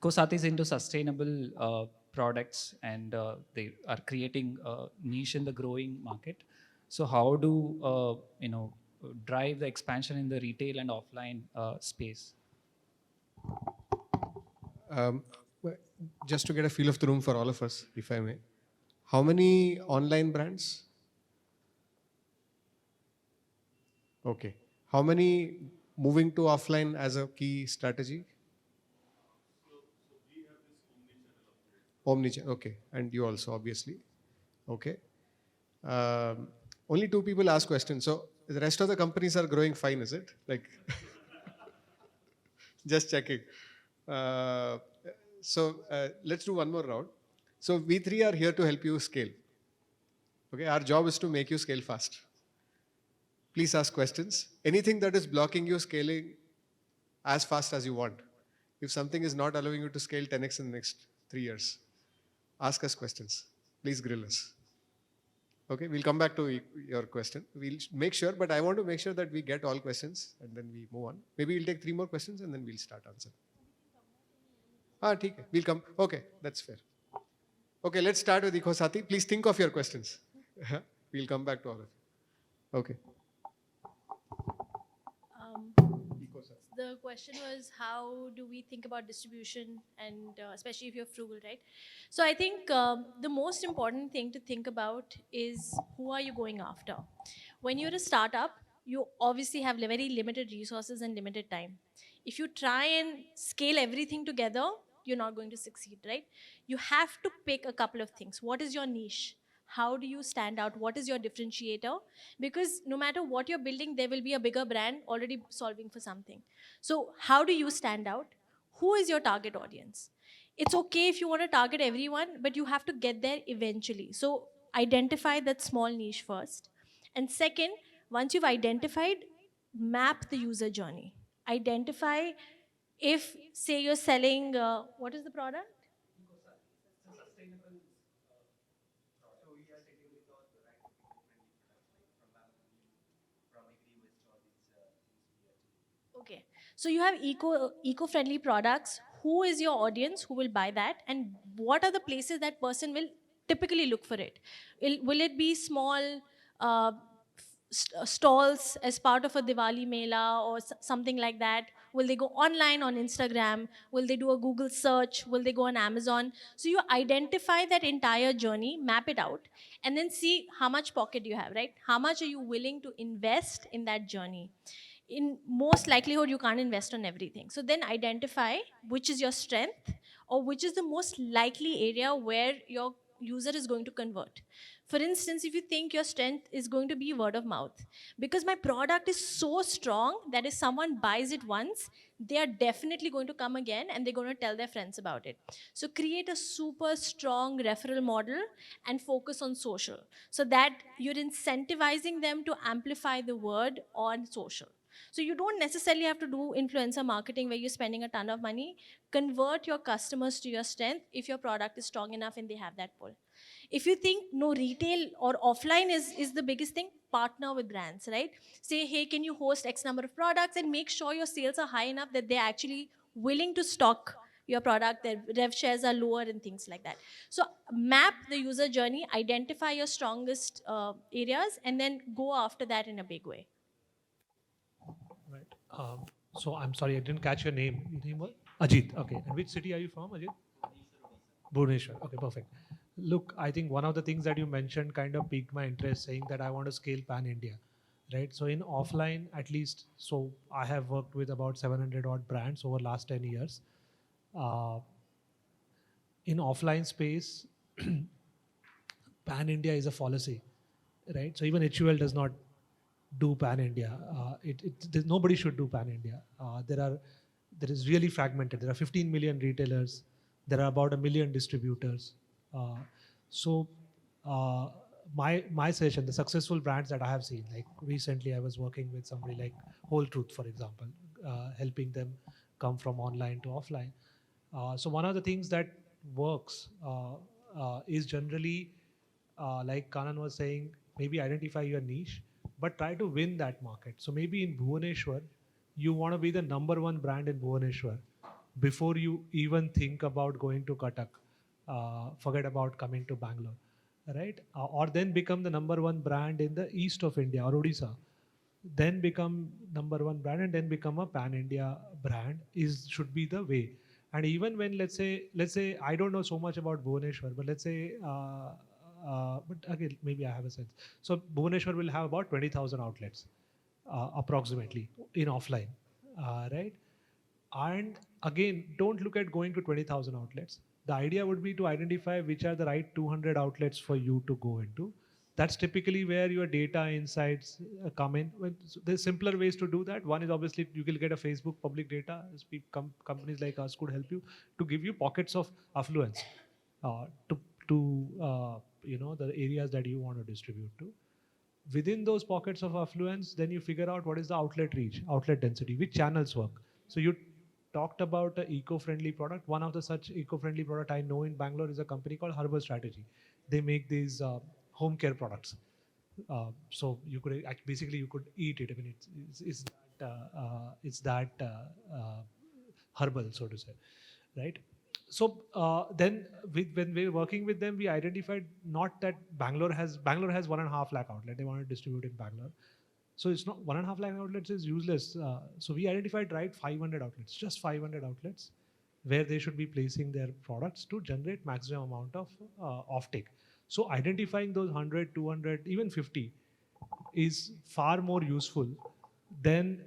Kosati is into sustainable products, and they are creating a niche in the growing market. So how do drive the expansion in the retail and offline space? Um, well, just to get a feel of the room for all of us, if I may, how many online brands? Okay. How many moving to offline as a key strategy? Omnichannel. Okay. And you also, obviously. Okay. Um, Only two people ask questions. So the rest of the companies are growing fine, is it? Like, just checking. Uh, let's do one more round. So we three are here to help you scale. Okay. Our job is to make you scale fast. Please ask questions. Anything that is blocking you scaling as fast as you want. If something is not allowing you to scale 10x in the next 3 years, ask us questions. Please grill us. Okay, we'll come back to your question. We'll make sure, but I want to make sure that we get all questions and then we move on. Maybe we'll take 3 more questions and then we'll start answering. Okay, we'll come. Okay, that's fair. Okay, let's start with Ikosati. Please think of your questions. We'll come back to all of you. Okay. The question was, how do we think about distribution, and especially if you're frugal, right? So I think the most important thing to think about is, who are you going after? When you're a startup, you obviously have very limited resources and limited time. If you try and scale everything together, you're not going to succeed, right? You have to pick a couple of things. What is your niche? How do you stand out? What is your differentiator? Because no matter what you're building, there will be a bigger brand already solving for something. So how do you stand out? Who is your target audience? It's okay if you want to target everyone, but you have to get there eventually. So identify that small niche first. And second, once you've identified, map the user journey. Identify, if, say, you're selling, what is the product? Okay. So you have eco-friendly products. Who is your audience who will buy that? And what are the places that person will typically look for it? Will it be small stalls as part of a Diwali Mela or something like that? Will they go online on Instagram? Will they do a Google search? Will they go on Amazon? So you identify that entire journey, map it out, and then see how much pocket you have, right? How much are you willing to invest in that journey? In most likelihood, you can't invest on everything. So then identify which is your strength, or which is the most likely area where your user is going to convert. For instance, if you think your strength is going to be word of mouth, because my product is so strong that if someone buys it once, they are definitely going to come again and they're going to tell their friends about it. So create a super strong referral model and focus on social, so that you're incentivizing them to amplify the word on social. So you don't necessarily have to do influencer marketing where you're spending a ton of money. Convert your customers to your strength if your product is strong enough and they have that pull. If you think no, retail or offline is the biggest thing, partner with brands, right? Say, hey, can you host X number of products, and make sure your sales are high enough that they're actually willing to stock your product, their rev shares are lower and things like that. So map the user journey, identify your strongest areas, and then go after that in a big way. Right. So I'm sorry, I didn't catch your name. Your name was Ajit. Okay. And which city are you from, Ajit? Bhubaneswar. Okay, perfect. Look, I think one of the things that you mentioned kind of piqued my interest, saying that I want to scale pan India, right? So in offline, at least, so I have worked with about 700 odd brands over last 10 years. Uh, in offline space, pan India is a fallacy, right? So even HUL does not do pan India. Nobody should do pan India. There is really fragmented. There are 15 million retailers. There are about 1 million distributors. Uh, so my session, the successful brands that I have seen, like recently I was working with somebody like Whole Truth, for example, helping them come from online to offline. So one of the things that works is generally, like Kanan was saying, maybe identify your niche, but try to win that market. So maybe in Bhubaneswar, you want to be the number one brand in Bhubaneswar, before you even think about going to Cuttack. Forget about coming to Bangalore, right? Or then become the number one brand in the east of India or Odisha, then become number one brand and then become a pan India brand is should be the way. And even when let's say I don't know so much about Bhubaneswar, but let's say but again maybe I have a sense. So Bhubaneswar will have about 20,000 outlets approximately in offline, right? And again, don't look at going to 20,000 outlets. The idea would be to identify which are the right 200 outlets for you to go into. That's typically where your data insights come in. There's simpler ways to do that. One is obviously you will get a Facebook public data. Companies like us could help you to give you pockets of affluence to the areas that you want to distribute to. Within those pockets of affluence, then you figure out what is the outlet reach, outlet density, which channels work. So you talked about an eco-friendly product. One of the such eco-friendly product I know in Bangalore is a company called Herbal Strategy. They make these home care products. So you could basically you could eat it. I mean, it's that herbal, so to say, right? So then when we were working with them, we identified not that Bangalore has 1.5 lakh outlet. They want to distribute in Bangalore. So it's not 1.5 lakh outlets is useless. So we identified 500 outlets, just 500 outlets where they should be placing their products to generate maximum amount of offtake. So identifying those 100, 200, even 50 is far more useful than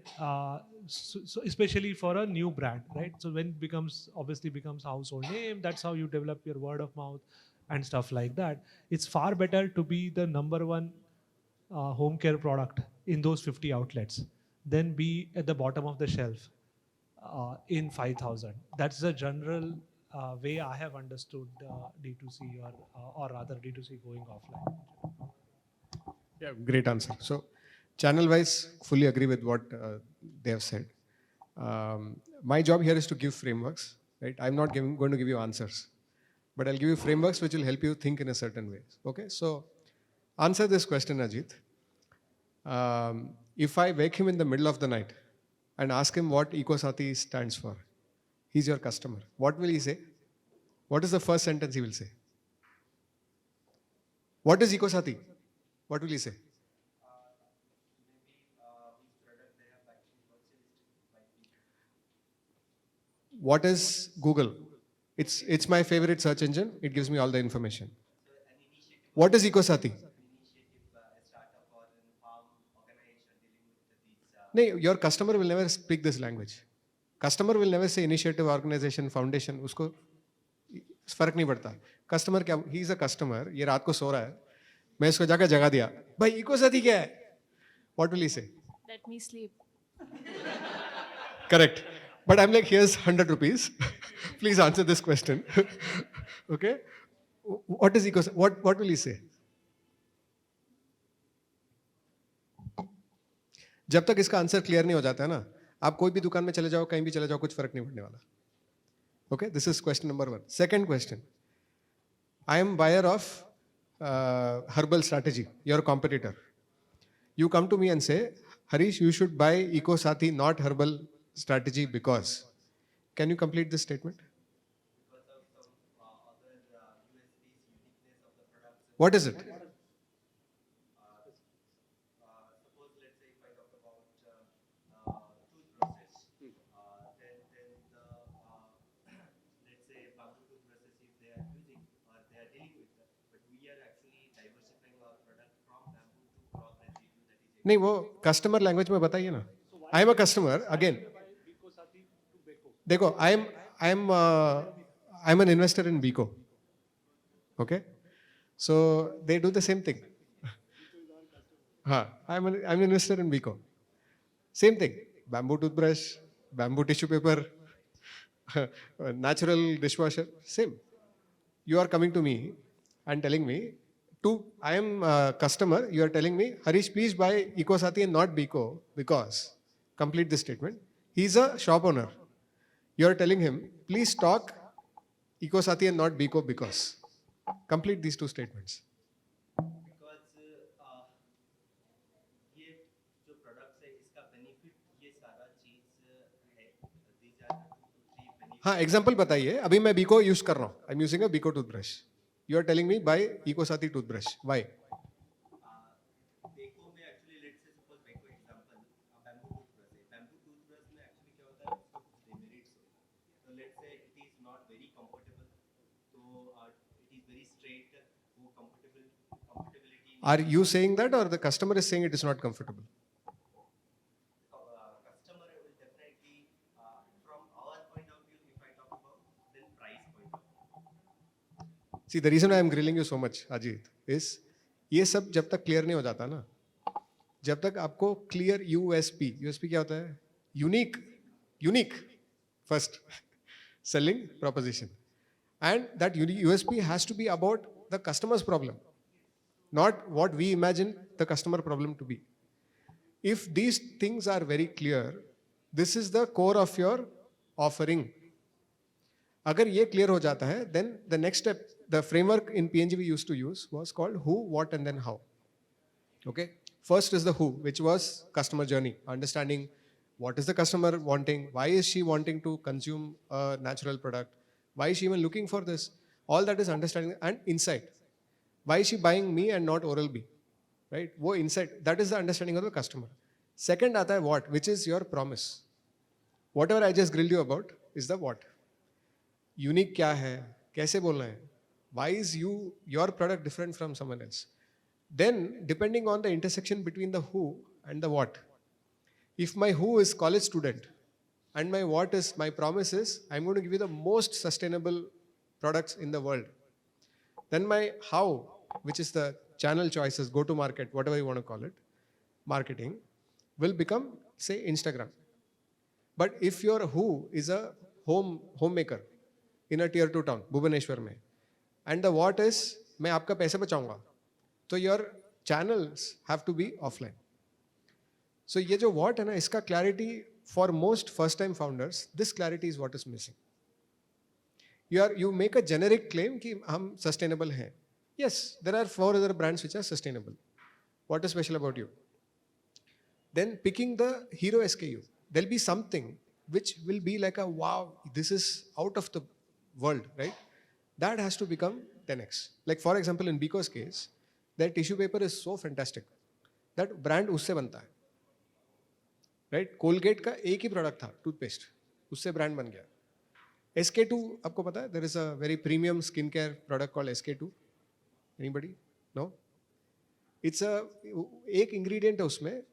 so especially for a new brand, right? So when it becomes household name, that's how you develop your word of mouth and stuff like that. It's far better to be the number one home care product in those 50 outlets than be at the bottom of the shelf in 5,000. That's the general way I have understood D2C or rather D2C going offline. Yeah, great answer. So, channel wise, fully agree with what they have said. My job here is to give frameworks, right? I'm not going to give you answers, but I'll give you frameworks which will help you think in a certain way. Okay, so answer this question, Ajit. If I wake him in the middle of the night and ask him what EcoSati stands for, he's your customer. What will he say? What is the first sentence he will say? What is EcoSati? What will he say? What is Google? It's my favorite search engine. It gives me all the information. What is EcoSati? No, your customer will never speak this language. Customer will never say initiative, organization, foundation. उसको फर्क नहीं पड़ता. Customer क्या? He is a customer. ये रात को सो रहा है. मैं इसको जाकर जगा दिया. भाई EcoSati क्या है? What will he say? Let me sleep. Correct. But I'm like, here's 100 rupees. Please answer this question. Okay. What is EcoSati? What will he say? जब तक इसका आंसर क्लियर नहीं हो जाता है ना, आप कोई भी दुकान में चले जाओ, कहीं भी चले जाओ, कुछ फर्क नहीं पड़ने वाला. Okay, this is question number 1. Second question. I am buyer of Herbal Strategy, your competitor. You come to me and say, Harish, you should buy EcoSati, not Herbal Strategy because. Can you complete this statement? What is it? नहीं वो customer language में बताइए ना. I am a customer again. देखो I am an investor in Beco. Okay, so they do the same thing. हाँ, I am an investor in Beco. Same thing. Bamboo toothbrush, bamboo tissue paper, natural dishwasher, same. You are coming to me and telling me, I am a customer, you are telling me, Harish, please buy EcoSati and not Biko because, complete this statement. He is a shop owner. You are telling him, please stock EcoSati and not Biko because. Complete these two statements. हाँ example बताइए. अभी मैं Beco use कर रहा हूँ. I am using a Beco toothbrush. You are telling me buy eco Saathi toothbrush. Why? देखो में actually let's say suppose मैं कोई एग्जांपल बैम्बू टूथब्रश है. बैम्बू टूथब्रश में एक्चुअली क्या होता है, उसके कुछ डिमेरिट्स होते हैं. तो let's say it is not very comfortable, तो इट इज वेरी स्ट्रेट, वो comfortability. Are you saying that or the customer is saying it is not comfortable? Customer will definitely, from our point of view, if I talk about, then price point of view. See, the reason I am grilling you so much, Ajit, is ये सब जब तक clear नहीं हो जाता ना, जब तक आपको क्लियर यूएसपी क्या होता है? Unique first selling proposition, and that USP has to be about the customer's problem, not what we imagine the customer problem to be. If these things are very clear, this is the core of your offering. अगर ये clear हो जाता है, then the next step, the framework in PNG we used to use was called who, what, and then how. Okay. First is the who, which was customer journey, understanding what is the customer wanting, why is she wanting to consume a natural product, why is she even looking for this. All that is understanding. And insight, why is she buying me and not Oral-B, right? वो insight, that is the understanding of the customer. Second आता है what, which is your promise. Whatever I just grilled you about is the what. Unique क्या है, कैसे बोलना है, why is your product different from someone else. Then depending on the intersection between the who and the what, if my who is college student and my what is, my promise is I'm going to give you the most sustainable products in the world, then my how, which is the channel choices, go to market, whatever you want to call it, marketing, will become say Instagram. But if your who is a homemaker in a tier 2 town, Bhubaneswar mein, and the what is मैं आपका पैसे बचाऊंगा, तो your channels have to be offline. So ये जो what है ना, इसका clarity for most first time founders, this clarity is what is missing. You make a generic claim कि हम sustainable हैं. Yes, there are 4 other brands which are sustainable. What is special about you? Then picking the hero SKU, there'll be something which will be like a wow, this is out of the world, right? That has to become 10x. Like for example, in Biko's case, their tissue paper is so fantastic that brand उससे बनता है, right? Colgate का एक ही product था, toothpaste, उससे brand बन गया. SK2 आपको पता है? There is a very premium skincare product called SK2. Anybody? No? It's एक ingredient है उसमें,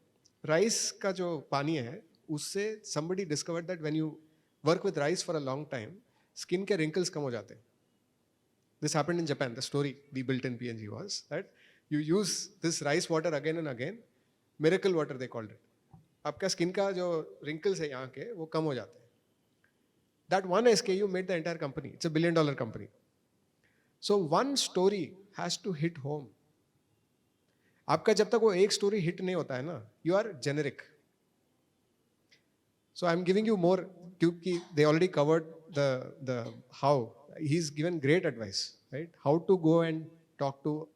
rice का जो पानी है, उससे somebody discovered that when you work with rice for a long time, skin के wrinkles कम हो जाते हैं. This happened in Japan. The story we built in PNG was that you use this rice water again and again, miracle water they called it. आपका skin का जो wrinkles है यहाँ के, वो कम हो जाते हैं. That one SKU made the entire company. It's a $1 billion company. So one story has to hit home. आपका जब तक वो एक story hit नहीं होता है ना, you are generic. So I'm giving you more क्योंकि they already covered the how. He's given great advice, right? How to go and talk to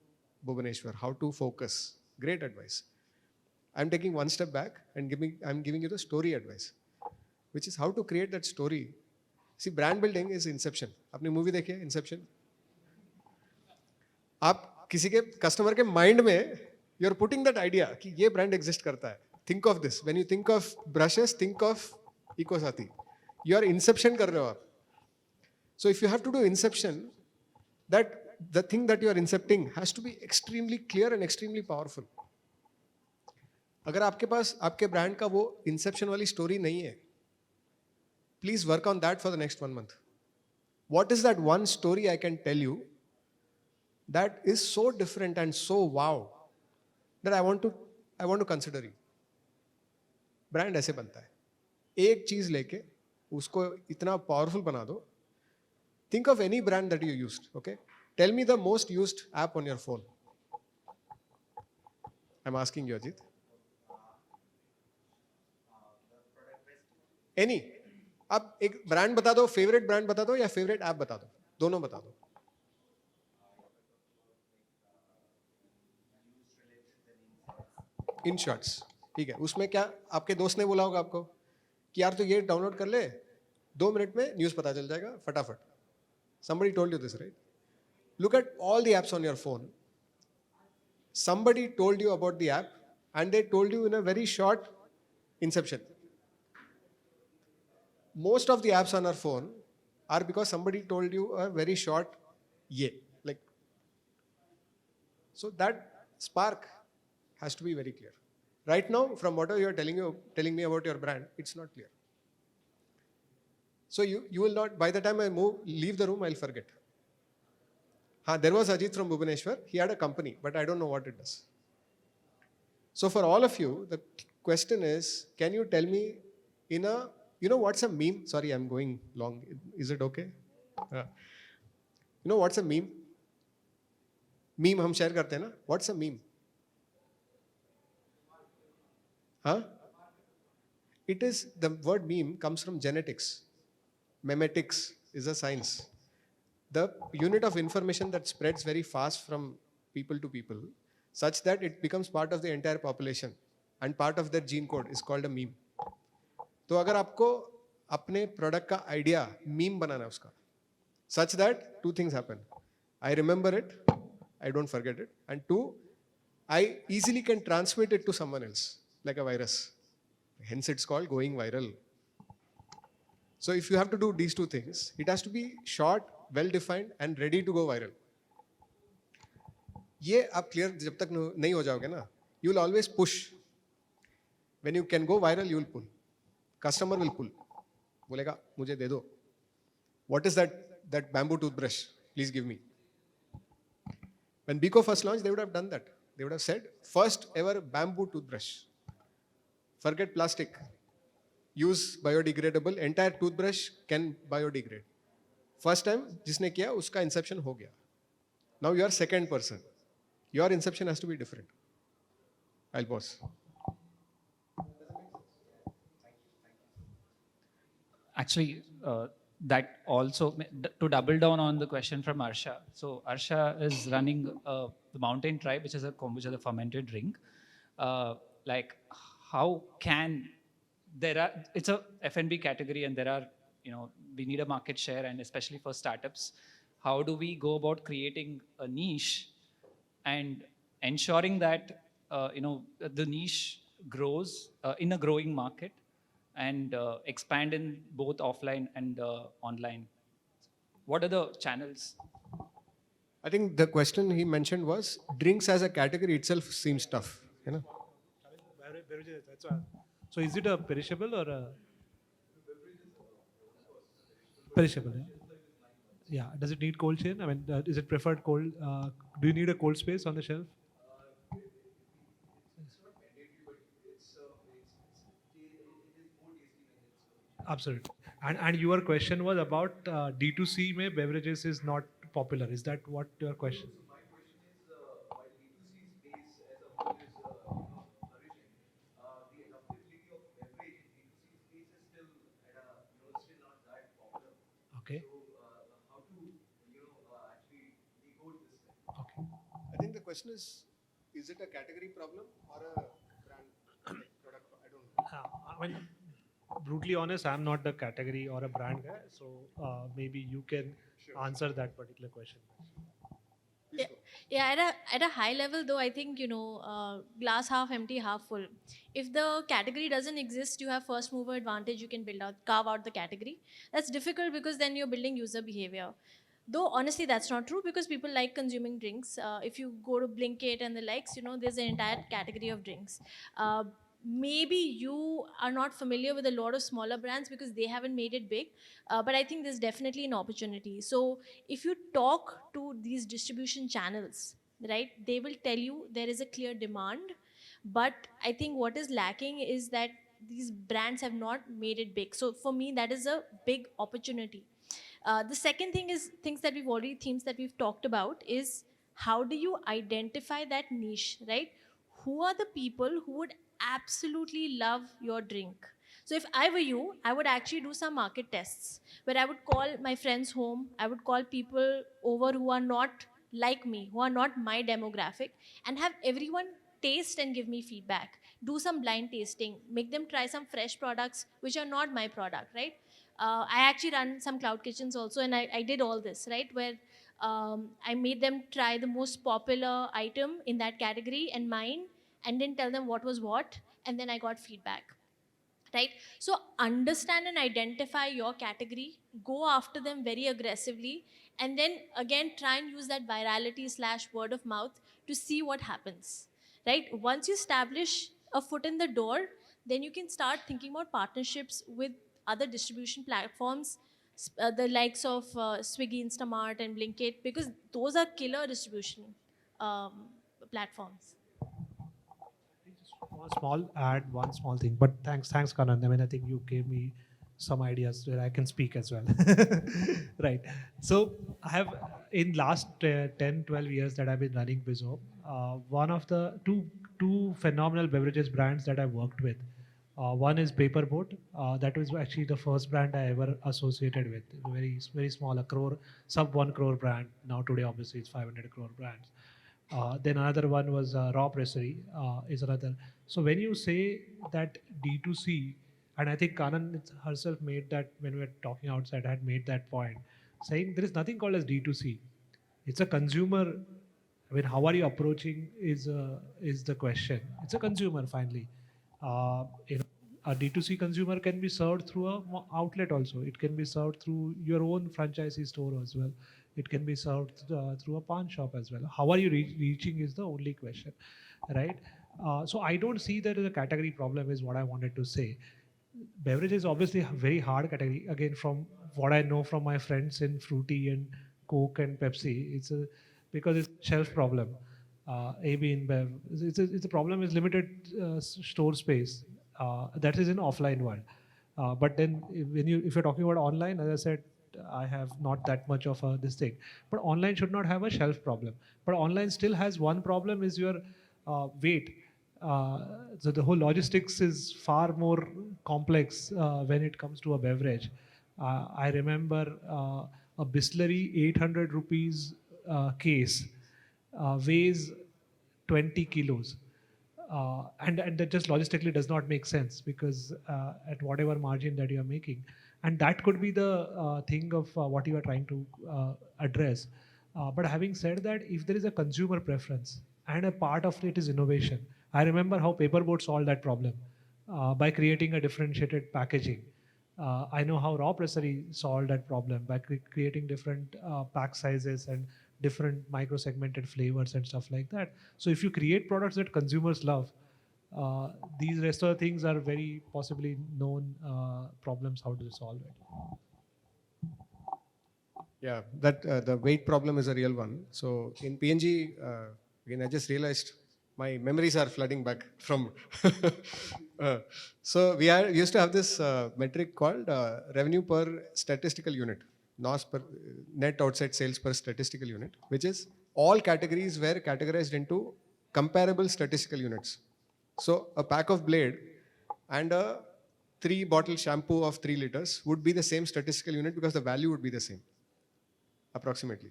Bhubaneswar, how to focus. Great advice. I'm taking one step back and I'm giving you the story advice, which is how to create that story. See, brand building is inception. आपने movie देखी है Inception? आप किसी के customer के mind में you're putting that idea कि ये brand exist करता है. Think of this. When you think of brushes, think of EcoSathi. You are inception कर रहे हो आप. So if you have to do inception, that the thing that you are incepting has to be extremely clear and extremely powerful. अगर आपके पास आपके brand का वो inception वाली story नहीं है, please work on that for the next 1 month. What is that one story I can tell you that is so different and so wow that I want to consider you. Brand ऐसे बनता है. एक चीज लेके उसको इतना powerful बना दो. Think of any brand that you used, okay? Tell me the most used app on your phone. I'm asking you, Ajit. Any. आप एक brand बता दो, favorite brand बता दो या favorite app बता दो. दोनों बता दो. In shorts. ठीक है. उसमें क्या आपके दोस्त ने बोला होगा आपको कि यार तो ये डाउनलोड कर ले 2 मिनट में न्यूज़ पता चल जाएगा फटाफट. Somebody told you this, right? Look at all the apps on your phone. Somebody told you about the app and they told you in a very short inception. Most of the apps on our phone are because somebody told you a very short yeah. Like, so that spark has to be very clear. Right now, from whatever you are telling me about your brand, it's not clear. So you will not, by the time I leave the room, I'll forget. There was Ajit from Bhubaneswar. He had a company, but I don't know what it does. So for all of you, the question is, can you tell me in a, you know what's a meme? Sorry, I'm going long. Is it okay? You know what's a meme? Meme हम share करते हैं ना? What's a meme? Huh? It is, the word meme comes from genetics. Memetics is a science. The unit of information that spreads very fast from people to people, such that it becomes part of the entire population and part of their gene code is called a meme. तो अगर आपको अपने product का idea meme बनाना है उसका, such that 2 things happen. I remember it, I don't forget it, and 2, I easily can transmit it to someone else, like a virus. Hence it's called going viral. So if you have to do these 2 things, it has to be short, well-defined and ready to go viral. ये आप clear जब तक नहीं हो जाओगे ना, you will always push. When you can go viral, you will pull. Customer will pull. बोलेगा मुझे दे दो. What is that bamboo toothbrush? Please give me. When Biko first launched, they would have done that. They would have said, first ever bamboo toothbrush. Forget plastic. Use biodegradable. Entire toothbrush can biodegrade. First time जिसने किया उसका inception हो गया. Now you are second person. Your inception has to be different. I'll pause. Actually, that also, to double down on the question from Arsha. So Arsha is running the Mountain Tribe, which is a kombucha, the fermented drink. Like, how can it's a F&B category, and there are, we need a market share, and especially for startups, how do we go about creating a niche and ensuring that the niche grows in a growing market and expand in both offline and online? What are the channels? I think the question he mentioned was drinks as a category itself seems tough. Beverages, that's why. So is it a perishable or a perishable? Yeah. Does it need cold chain? I mean, is it preferred cold? Do you need a cold space on the shelf? Absolutely. And your question was about D2C mein beverages is not popular. Is that what your question? My question is, while D2C space as a whole is flourishing, the adaptability of beverage in D2C space is still at a, still not that popular. Okay. So how to, actually decode this thing? Okay. I think the question is it a category problem or a brand product? I don't know. I mean, brutally honest, I'm not the category or a brand guy, so maybe you can answer that particular question. Yeah, at a high level though, I think, glass half empty, half full. If the category doesn't exist, you have first mover advantage, you can carve out the category. That's difficult because then you're building user behavior. Though honestly, that's not true because people like consuming drinks. If you go to Blinkit and the likes, there's an entire category of drinks. Maybe you are not familiar with a lot of smaller brands because they haven't made it big, but I think there's definitely an opportunity. So if you talk to these distribution channels, right, they will tell you there is a clear demand, but I think what is lacking is that these brands have not made it big. So for me, that is a big opportunity. The second thing is themes that we've talked about is how do you identify that niche, right? Who are the people who would absolutely love your drink? So if I were you, I would actually do some market tests where I would call my friends home, I would call people over who are not like me, who are not my demographic, and have everyone taste and give me feedback. Do some blind tasting, make them try some fresh products which are not my product, right? I actually run some cloud kitchens also, and I did all this, right? Where I made them try the most popular item in that category and mine, and then tell them what was what, and then I got feedback, right? So understand and identify your category, go after them very aggressively, and then again try and use that virality slash word of mouth to see what happens, right? Once you establish a foot in the door, then you can start thinking about partnerships with other distribution platforms, the likes of Swiggy, Instamart, and Blinkit, because those are killer distribution um, platforms. One small add, one small thing. But thanks, Kanan. I mean, I think you gave me some ideas where I can speak as well. Right. So I have, in last 10, 12 years that I've been running Bizom, one of the two phenomenal beverages brands that I worked with. One is Paperboat. That was actually the first brand I ever associated with. Very small, a crore, sub 1 crore brand. Now today, obviously, it's 500 crore brands. Then another one was Raw Pressery is another. So when you say that D2C, and I think Kanan herself made that when we were talking outside, had made that point, saying there is nothing called as D2C. It's a consumer. I mean, how are you approaching is the question. It's a consumer finally. You know, a D2C consumer can be served through a outlet also. It can be served through your own franchisee store as well. It can be served through a pawn shop as well. How are you reaching is the only question, right? So I don't see that as a category problem is what I wanted to say. Beverage is obviously a very hard category. Again, from what I know from my friends in Fruity and Coke and Pepsi, because it's a shelf problem. AB InBev, it's a problem is limited store space. That is in offline world. But then if you're talking about online, as I said, I have not that much of a this thing. But online should not have a shelf problem. But online still has one problem is your weight. So the whole logistics is far more complex when it comes to a beverage. I remember a Bisleri 800 rupees case weighs 20 kilos. And that just logistically does not make sense because at whatever margin that you are making, and that could be the thing of what you are trying to address. But having said that, if there is a consumer preference and a part of it is innovation, I remember how Paperboat solved that problem by creating a differentiated packaging. I know how Raw Pressery solved that problem by creating different pack sizes and different micro-segmented flavors and stuff like that. So if you create products that consumers love, these rest of the things are very possibly known problems how to solve it. Yeah, that the weight problem is a real one. So in PNG, again, I just realized my memories are flooding back from. So we used to have this metric called revenue per statistical unit, NOS per net outside sales per statistical unit, which is all categories were categorized into comparable statistical units. So a pack of Blade and a 3-bottle shampoo of 3 liters would be the same statistical unit because the value would be the same, approximately.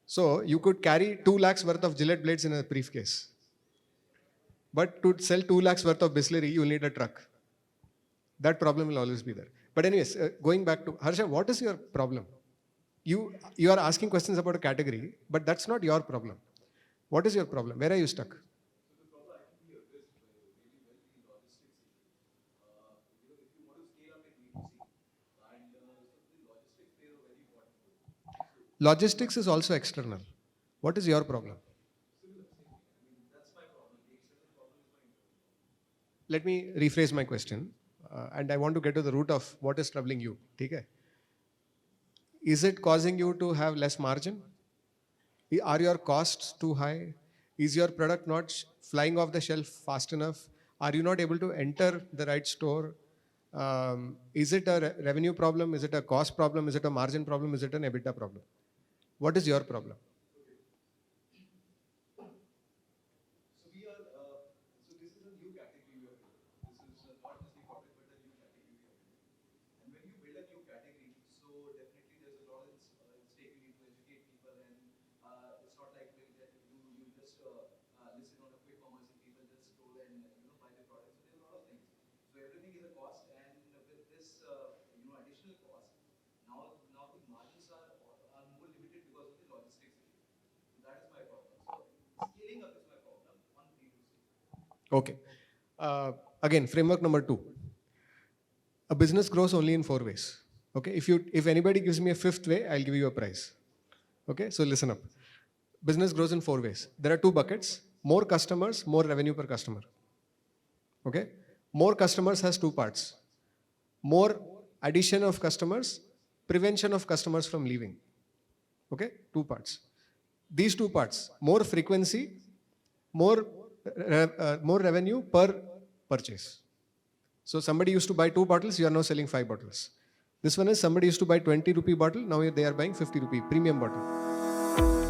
So you could carry 2 lakhs worth of Gillette blades in a briefcase. But to sell 2 lakhs worth of Bisleri, you'll need a truck. That problem will always be there. But anyways, going back to Harsha, what is your problem? You are asking questions about a category, but that's not your problem. What is your problem? Where are you stuck? Logistics is also external. What is your problem? Let me rephrase my question. And I want to get to the root of what is troubling you. Okay? Is it causing you to have less margin? Are your costs too high? Is your product not flying off the shelf fast enough? Are you not able to enter the right store? Is it a revenue problem? Is it a cost problem? Is it a margin problem? Is it an EBITDA problem? What is your problem? Okay. Again, framework number 2. A business grows only in 4 ways. Okay. If anybody gives me a 5th way, I'll give you a prize. Okay. So listen up. Business grows in 4 ways. There are 2 buckets: more customers, more revenue per customer. Okay. More customers has 2 parts: more addition of customers, prevention of customers from leaving. Okay. 2 parts. These 2 parts: more frequency, more more revenue per purchase. So somebody used to buy 2 bottles, you are now selling 5 bottles. This one is somebody used to buy 20 rupee bottle, now they are buying 50 rupee premium bottle.